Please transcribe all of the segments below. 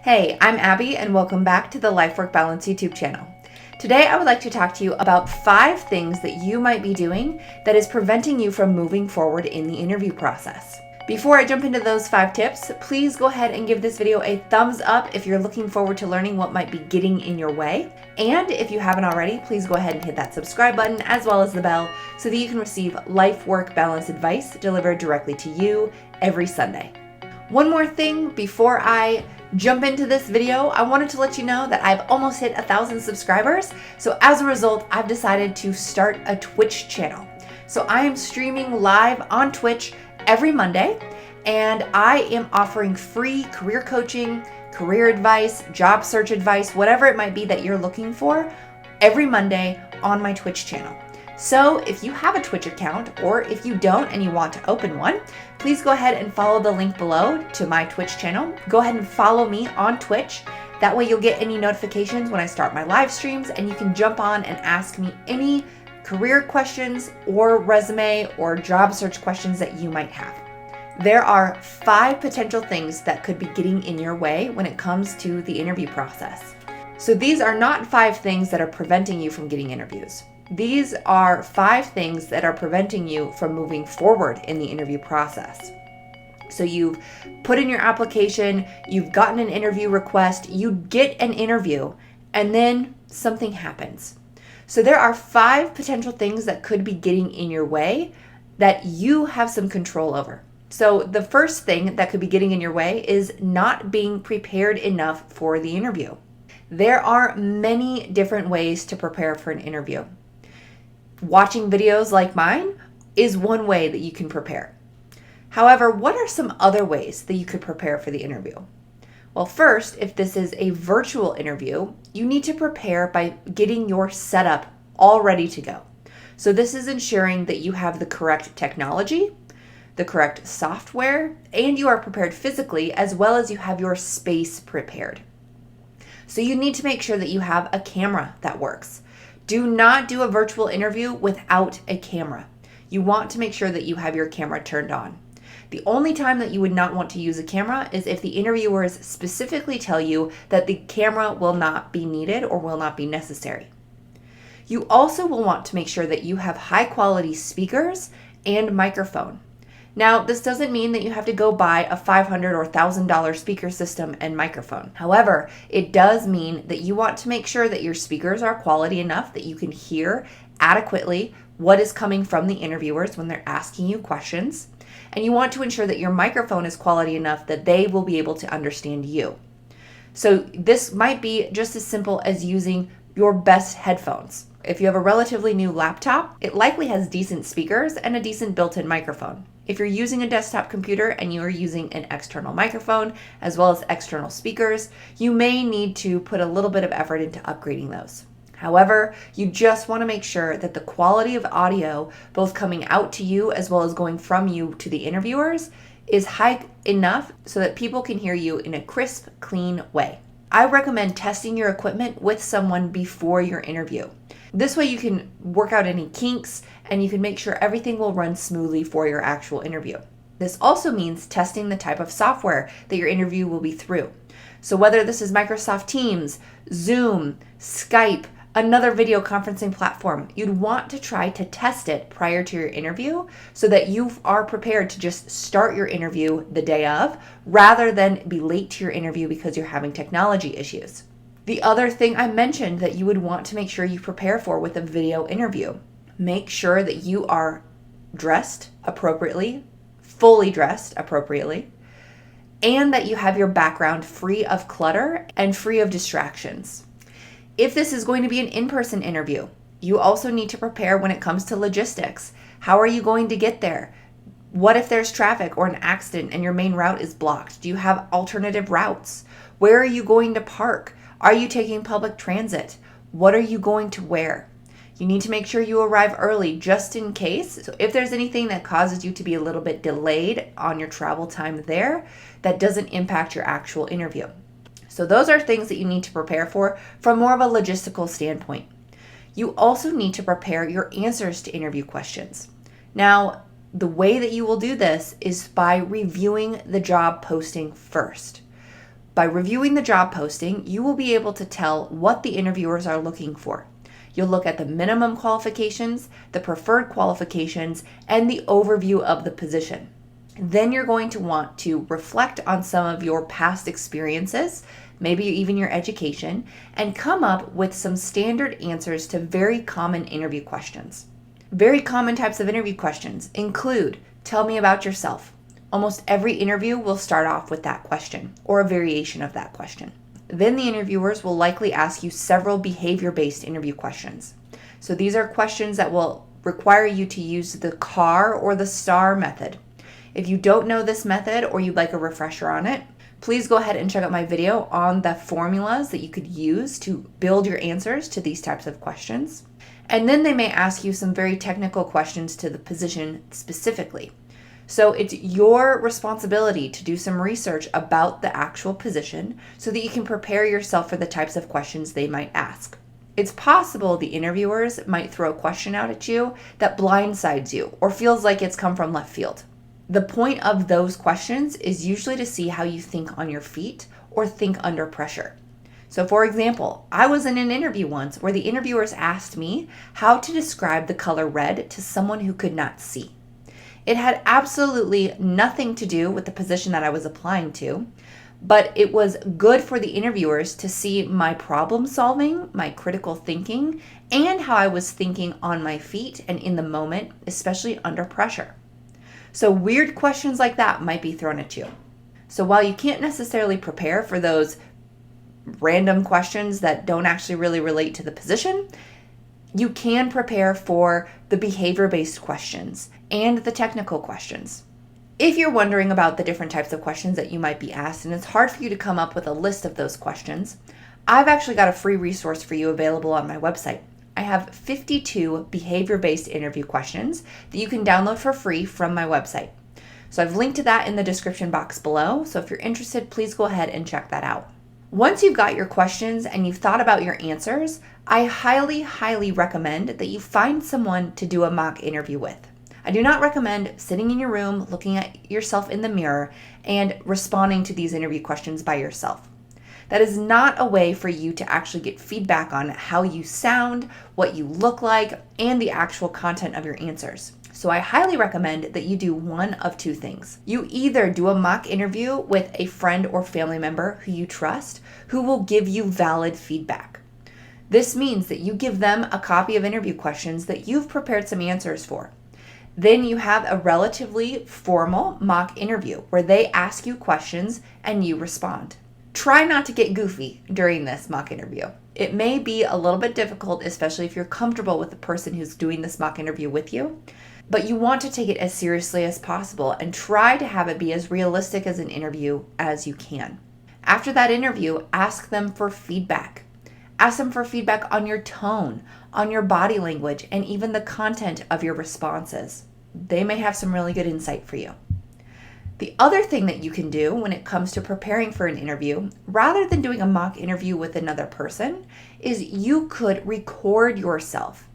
Hey, I'm Abby and welcome back to the Life Work Balance YouTube channel. Today I would like to talk to you about 5 things that you might be doing that is preventing you from moving forward in the interview process. Before I jump into those 5 tips, please go ahead and give this video a thumbs up if you're looking forward to learning what might be getting in your way. And if you haven't already, please go ahead and hit that subscribe button as well as the bell so that you can receive life work balance advice delivered directly to you every Sunday. One more thing before I jump into this video, I wanted to let you know that I've almost hit 1,000 subscribers. So as a result, I've decided to start a Twitch channel. So I am streaming live on Twitch every Monday, and I am offering free career coaching, career advice, job search advice, whatever it might be that you're looking for every Monday on my Twitch channel. So if you have a Twitch account, or if you don't and you want to open one, please go ahead and follow the link below to my Twitch channel. Go ahead and follow me on Twitch. That way you'll get any notifications when I start my live streams, and you can jump on and ask me any career questions or resume or job search questions that you might have. There are 5 potential things that could be getting in your way when it comes to the interview process. So these are not 5 things that are preventing you from getting interviews. These are 5 things that are preventing you from moving forward in the interview process. So you've put in your application, you've gotten an interview request, you get an interview, and then something happens. So there are 5 potential things that could be getting in your way that you have some control over. So the first thing that could be getting in your way is not being prepared enough for the interview. There are many different ways to prepare for an interview. Watching videos like mine is one way that you can prepare. However, what are some other ways that you could prepare for the interview? Well, first, if this is a virtual interview, you need to prepare by getting your setup all ready to go. So this is ensuring that you have the correct technology, the correct software, and you are prepared physically, as well as you have your space prepared. So you need to make sure that you have a camera that works. Do not do a virtual interview without a camera. You want to make sure that you have your camera turned on. The only time that you would not want to use a camera is if the interviewers specifically tell you that the camera will not be needed or will not be necessary. You also will want to make sure that you have high quality speakers and microphone. Now, this doesn't mean that you have to go buy a $500 or $1,000 speaker system and microphone. However, it does mean that you want to make sure that your speakers are quality enough that you can hear adequately what is coming from the interviewers when they're asking you questions. And you want to ensure that your microphone is quality enough that they will be able to understand you. So this might be just as simple as using your best headphones. If you have a relatively new laptop, it likely has decent speakers and a decent built-in microphone. If you're using a desktop computer and you are using an external microphone as well as external speakers, you may need to put a little bit of effort into upgrading those. However, you just want to make sure that the quality of audio, both coming out to you as well as going from you to the interviewers, is high enough so that people can hear you in a crisp, clean way. I recommend testing your equipment with someone before your interview. This way you can work out any kinks and you can make sure everything will run smoothly for your actual interview. This also means testing the type of software that your interview will be through. So whether this is Microsoft Teams, Zoom, Skype, another video conferencing platform, you'd want to try to test it prior to your interview so that you are prepared to just start your interview the day of rather than be late to your interview because you're having technology issues. The other thing I mentioned that you would want to make sure you prepare for with a video interview. Make sure that you are dressed appropriately, fully dressed appropriately, and that you have your background free of clutter and free of distractions. If this is going to be an in-person interview, you also need to prepare when it comes to logistics. How are you going to get there? What if there's traffic or an accident and your main route is blocked? Do you have alternative routes? Where are you going to park? Are you taking public transit? What are you going to wear? You need to make sure you arrive early just in case. So if there's anything that causes you to be a little bit delayed on your travel time there, that doesn't impact your actual interview. So those are things that you need to prepare for from more of a logistical standpoint. You also need to prepare your answers to interview questions. Now, the way that you will do this is by reviewing the job posting first. By reviewing the job posting, you will be able to tell what the interviewers are looking for. You'll look at the minimum qualifications, the preferred qualifications, and the overview of the position. Then you're going to want to reflect on some of your past experiences, maybe even your education, and come up with some standard answers to very common interview questions. Very common types of interview questions include, tell me about yourself. Almost every interview will start off with that question or a variation of that question. Then the interviewers will likely ask you several behavior-based interview questions. So these are questions that will require you to use the CAR or the STAR method. If you don't know this method or you'd like a refresher on it, please go ahead and check out my video on the formulas that you could use to build your answers to these types of questions. And then they may ask you some very technical questions to the position specifically. So it's your responsibility to do some research about the actual position so that you can prepare yourself for the types of questions they might ask. It's possible the interviewers might throw a question out at you that blindsides you or feels like it's come from left field. The point of those questions is usually to see how you think on your feet or think under pressure. So for example, I was in an interview once where the interviewers asked me how to describe the color red to someone who could not see. It had absolutely nothing to do with the position that I was applying to, but it was good for the interviewers to see my problem solving, my critical thinking, and how I was thinking on my feet and in the moment, especially under pressure. So weird questions like that might be thrown at you. So while you can't necessarily prepare for those random questions that don't actually really relate to the position, you can prepare for the behavior-based questions and the technical questions. If you're wondering about the different types of questions that you might be asked and it's hard for you to come up with a list of those questions, I've actually got a free resource for you available on my website. I have 52 behavior-based interview questions that you can download for free from my website. So I've linked to that in the description box below. So if you're interested, please go ahead and check that out. Once you've got your questions and you've thought about your answers, I highly recommend that you find someone to do a mock interview with. I do not recommend sitting in your room, looking at yourself in the mirror, and responding to these interview questions by yourself. That is not a way for you to actually get feedback on how you sound, what you look like, and the actual content of your answers. So I highly recommend that you do one of two things. You either do a mock interview with a friend or family member who you trust, who will give you valid feedback. This means that you give them a copy of interview questions that you've prepared some answers for. Then you have a relatively formal mock interview where they ask you questions and you respond. Try not to get goofy during this mock interview. It may be a little bit difficult, especially if you're comfortable with the person who's doing this mock interview with you, but you want to take it as seriously as possible and try to have it be as realistic as an interview as you can. After that interview, ask them for feedback. Ask them for feedback on your tone, on your body language, and even the content of your responses. They may have some really good insight for you. The other thing that you can do when it comes to preparing for an interview, rather than doing a mock interview with another person, is you could record yourself.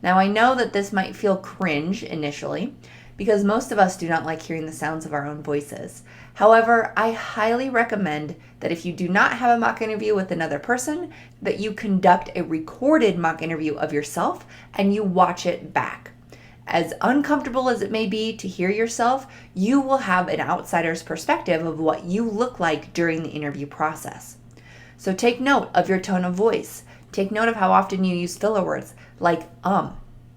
Now, I know that this might feel cringe initially because most of us do not like hearing the sounds of our own voices. However, I highly recommend that if you do not have a mock interview with another person, that you conduct a recorded mock interview of yourself and you watch it back. As uncomfortable as it may be to hear yourself, you will have an outsider's perspective of what you look like during the interview process. So take note of your tone of voice. Take note of how often you use filler words like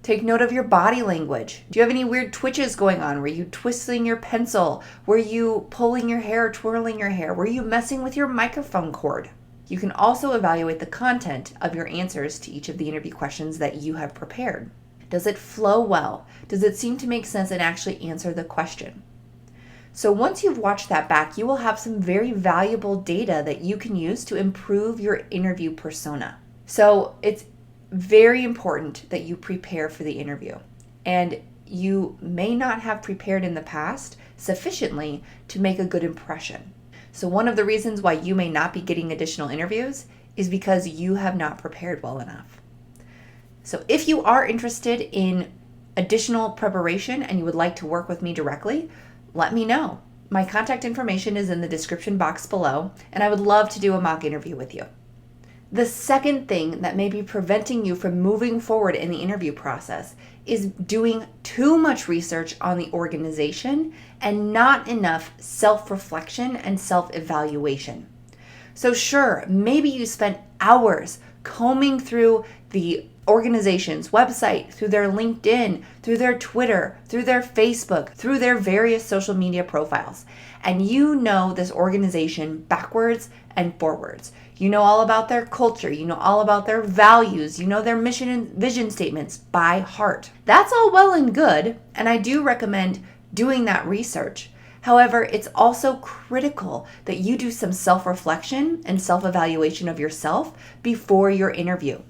Take note of your body language. Do you have any weird twitches going on? Were you twisting your pencil? Were you pulling your hair, twirling your hair? Were you messing with your microphone cord? You can also evaluate the content of your answers to each of the interview questions that you have prepared. Does it flow well? Does it seem to make sense and actually answer the question? So once you've watched that back, you will have some very valuable data that you can use to improve your interview persona. So it's very important that you prepare for the interview. And you may not have prepared in the past sufficiently to make a good impression. So one of the reasons why you may not be getting additional interviews is because you have not prepared well enough. So if you are interested in additional preparation and you would like to work with me directly, let me know. My contact information is in the description box below, and I would love to do a mock interview with you. The second thing that may be preventing you from moving forward in the interview process is doing too much research on the organization and not enough self-reflection and self-evaluation. So sure, maybe you spent hours combing through the organization's website, through their LinkedIn, through their Twitter, through their Facebook, through their various social media profiles. And you know this organization backwards and forwards. You know all about their culture. You know all about their values. You know their mission and vision statements by heart. That's all well and good, and I do recommend doing that research. However, it's also critical that you do some self-reflection and self-evaluation of yourself before your interview.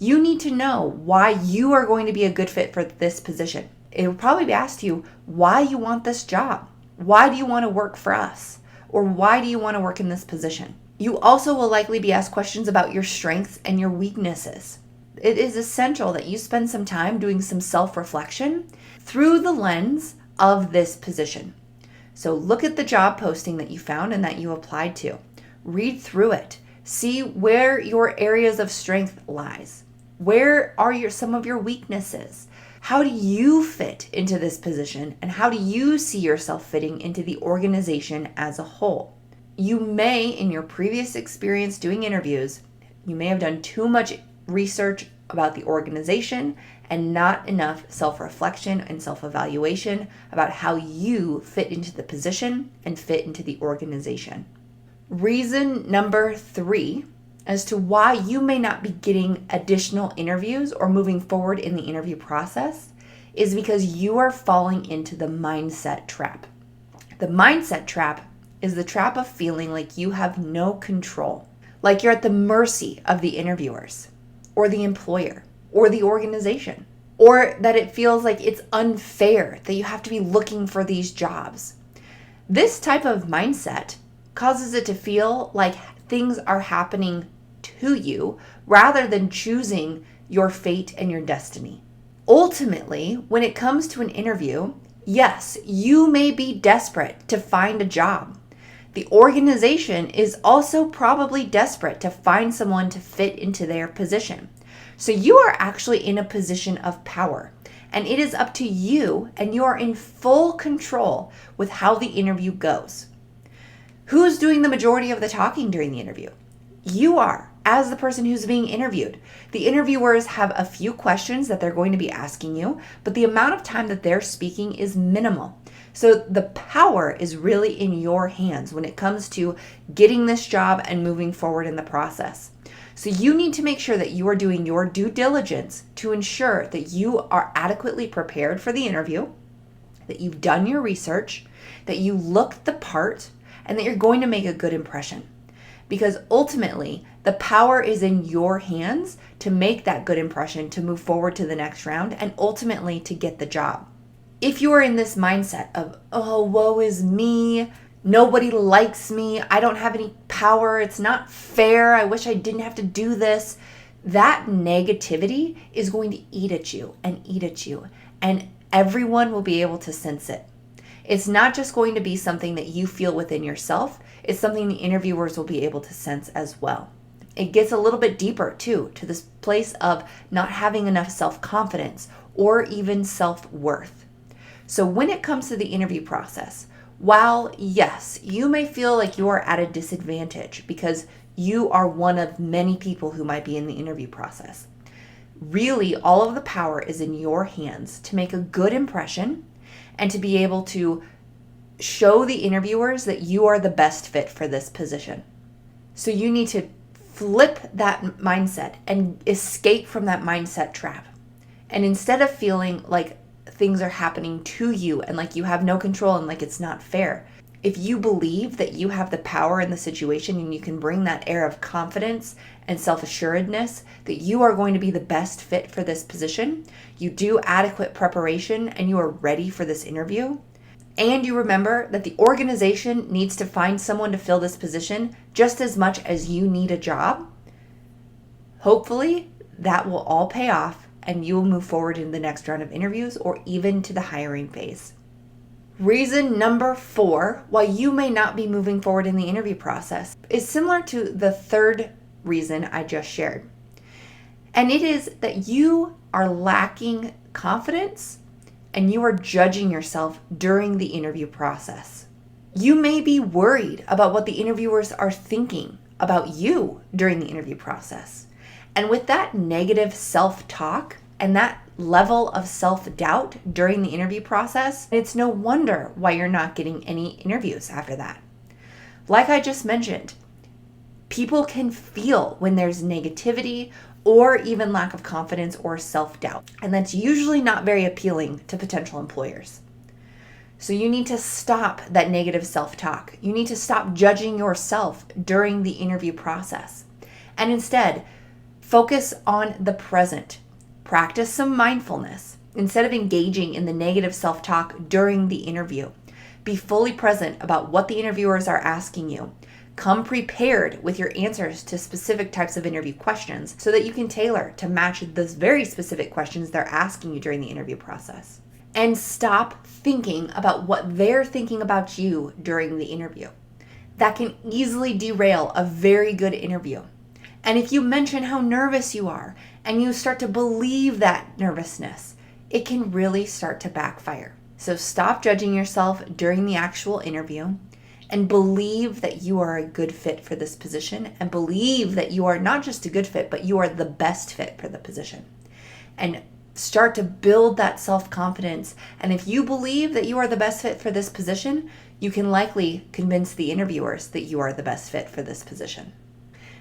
You need to know why you are going to be a good fit for this position. It will probably be asked you why you want this job. Why do you want to work for us? Or why do you want to work in this position? You also will likely be asked questions about your strengths and your weaknesses. It is essential that you spend some time doing some self-reflection through the lens of this position. So look at the job posting that you found and that you applied to. Read through it. See where your areas of strength lies. Where are some of your weaknesses? How do you fit into this position, and how do you see yourself fitting into the organization as a whole? You may, in your previous experience doing interviews, you may have done too much research about the organization and not enough self-reflection and self-evaluation about how you fit into the position and fit into the organization. Reason number 3 as to why you may not be getting additional interviews or moving forward in the interview process is because you are falling into the mindset trap. The mindset trap is the trap of feeling like you have no control, like you're at the mercy of the interviewers or the employer or the organization, or that it feels like it's unfair that you have to be looking for these jobs. This type of mindset causes it to feel like things are happening to you rather than choosing your fate and your destiny. Ultimately, when it comes to an interview, yes, you may be desperate to find a job. The organization is also probably desperate to find someone to fit into their position. So you are actually in a position of power, and it is up to you, and you are in full control with how the interview goes. Who's doing the majority of the talking during the interview? You are, as the person who's being interviewed. The interviewers have a few questions that they're going to be asking you, but the amount of time that they're speaking is minimal. So the power is really in your hands when it comes to getting this job and moving forward in the process. So you need to make sure that you are doing your due diligence to ensure that you are adequately prepared for the interview, that you've done your research, that you look the part, and that you're going to make a good impression. Because ultimately, the power is in your hands to make that good impression, to move forward to the next round, and ultimately to get the job. If you are in this mindset of, oh, woe is me, nobody likes me, I don't have any power, it's not fair, I wish I didn't have to do this, that negativity is going to eat at you, and everyone will be able to sense it. It's not just going to be something that you feel within yourself, it's something the interviewers will be able to sense as well. It gets a little bit deeper too, to this place of not having enough self-confidence or even self-worth. So when it comes to the interview process, while yes, you may feel like you are at a disadvantage because you are one of many people who might be in the interview process, really all of the power is in your hands to make a good impression and to be able to show the interviewers that you are the best fit for this position. So you need to flip that mindset and escape from that mindset trap. And instead of feeling like things are happening to you and like you have no control and like it's not fair, if you believe that you have the power in the situation and you can bring that air of confidence and self-assuredness that you are going to be the best fit for this position, you do adequate preparation and you are ready for this interview, and you remember that the organization needs to find someone to fill this position just as much as you need a job, hopefully that will all pay off and you will move forward in the next round of interviews or even to the hiring phase. Reason number 4, why you may not be moving forward in the interview process, is similar to the third reason I just shared. And it is that you are lacking confidence and you are judging yourself during the interview process. You may be worried about what the interviewers are thinking about you during the interview process. And with that negative self-talk and that level of self-doubt during the interview process, it's no wonder why you're not getting any interviews after that. Like I just mentioned, people can feel when there's negativity or even lack of confidence or self-doubt, and that's usually not very appealing to potential employers. So you need to stop that negative self-talk. You need to stop judging yourself during the interview process, and instead focus on the present. Practice some mindfulness. Instead of engaging in the negative self-talk during the interview, be fully present about what the interviewers are asking you. Come prepared with your answers to specific types of interview questions so that you can tailor to match those very specific questions they're asking you during the interview process. And stop thinking about what they're thinking about you during the interview. That can easily derail a very good interview. And if you mention how nervous you are and you start to believe that nervousness, it can really start to backfire. So stop judging yourself during the actual interview and believe that you are a good fit for this position, and believe that you are not just a good fit, but you are the best fit for the position. And start to build that self-confidence. And if you believe that you are the best fit for this position, you can likely convince the interviewers that you are the best fit for this position.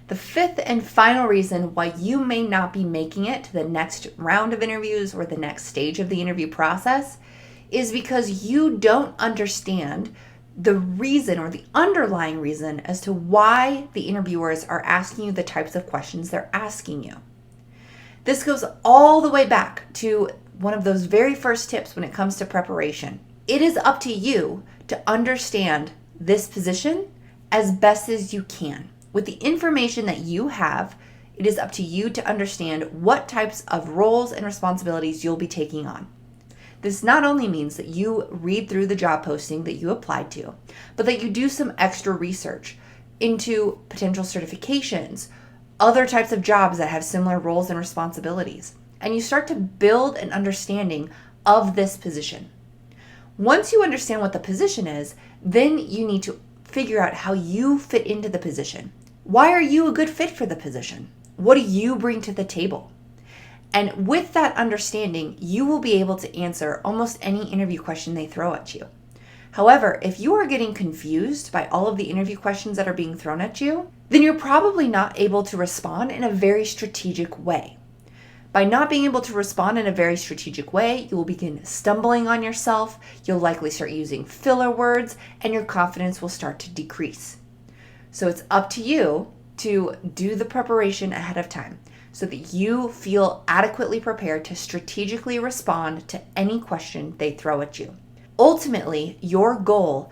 The fifth and final reason why you may not be making it to the next round of interviews or the next stage of the interview process is because you don't understand the reason or the underlying reason as to why the interviewers are asking you the types of questions they're asking you. This goes all the way back to one of those very first tips when it comes to preparation. It is up to you to understand this position as best as you can. With the information that you have, it is up to you to understand what types of roles and responsibilities you'll be taking on. This not only means that you read through the job posting that you applied to, but that you do some extra research into potential certifications, other types of jobs that have similar roles and responsibilities, and you start to build an understanding of this position. Once you understand what the position is, then you need to figure out how you fit into the position. Why are you a good fit for the position? What do you bring to the table? And with that understanding, you will be able to answer almost any interview question they throw at you. However, if you are getting confused by all of the interview questions that are being thrown at you, then you're probably not able to respond in a very strategic way. By not being able to respond in a very strategic way, you will begin stumbling on yourself, you'll likely start using filler words, and your confidence will start to decrease. So it's up to you to do the preparation ahead of time so that you feel adequately prepared to strategically respond to any question they throw at you. Ultimately, your goal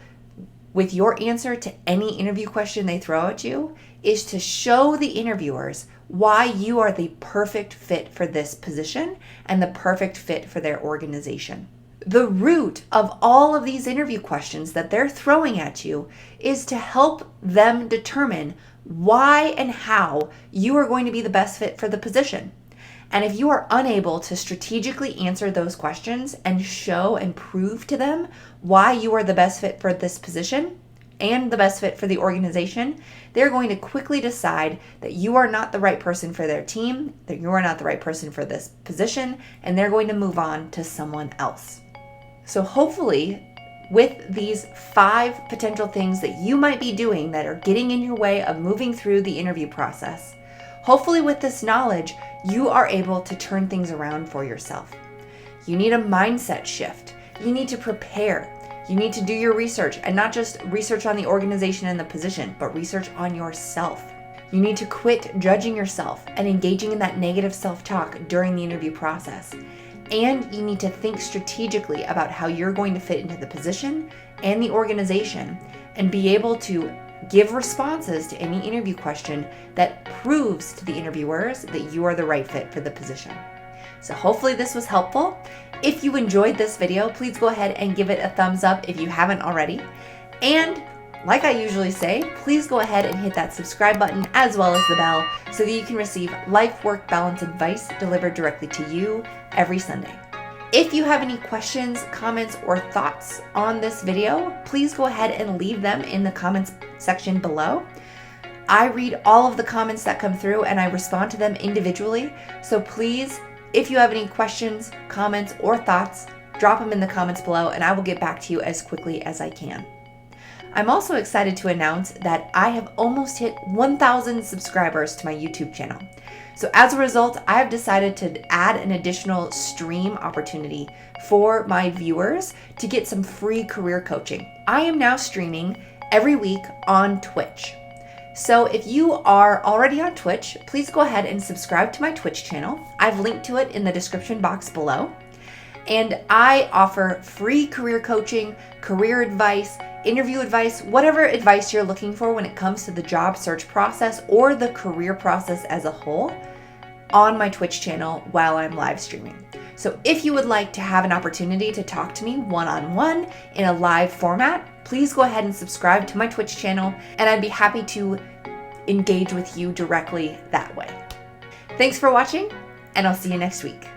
with your answer to any interview question they throw at you is to show the interviewers why you are the perfect fit for this position and the perfect fit for their organization. The root of all of these interview questions that they're throwing at you is to help them determine why and how you are going to be the best fit for the position. And if you are unable to strategically answer those questions and show and prove to them why you are the best fit for this position and the best fit for the organization, they're going to quickly decide that you are not the right person for their team, that you are not the right person for this position, and they're going to move on to someone else. So hopefully, with these 5 potential things that you might be doing that are getting in your way of moving through the interview process, hopefully with this knowledge, you are able to turn things around for yourself. You need a mindset shift. You need to prepare. You need to do your research, and not just research on the organization and the position, but research on yourself. You need to quit judging yourself and engaging in that negative self-talk during the interview process. And you need to think strategically about how you're going to fit into the position and the organization and be able to give responses to any interview question that proves to the interviewers that you are the right fit for the position. So hopefully this was helpful. If you enjoyed this video, please go ahead and give it a thumbs up if you haven't already. And like I usually say, please go ahead and hit that subscribe button as well as the bell so that you can receive life-work balance advice delivered directly to you every Sunday. If you have any questions, comments, or thoughts on this video, please go ahead and leave them in the comments section below. I read all of the comments that come through and I respond to them individually. So please, if you have any questions, comments, or thoughts, drop them in the comments below and I will get back to you as quickly as I can. I'm also excited to announce that I have almost hit 1,000 subscribers to my YouTube channel. So as a result, I have decided to add an additional stream opportunity for my viewers to get some free career coaching. I am now streaming every week on Twitch. So if you are already on Twitch, please go ahead and subscribe to my Twitch channel. I've linked to it in the description box below. And I offer free career coaching, career advice, interview advice, whatever advice you're looking for when it comes to the job search process or the career process as a whole on my Twitch channel while I'm live streaming. So if you would like to have an opportunity to talk to me one-on-one in a live format, please go ahead and subscribe to my Twitch channel and I'd be happy to engage with you directly that way. Thanks for watching and I'll see you next week.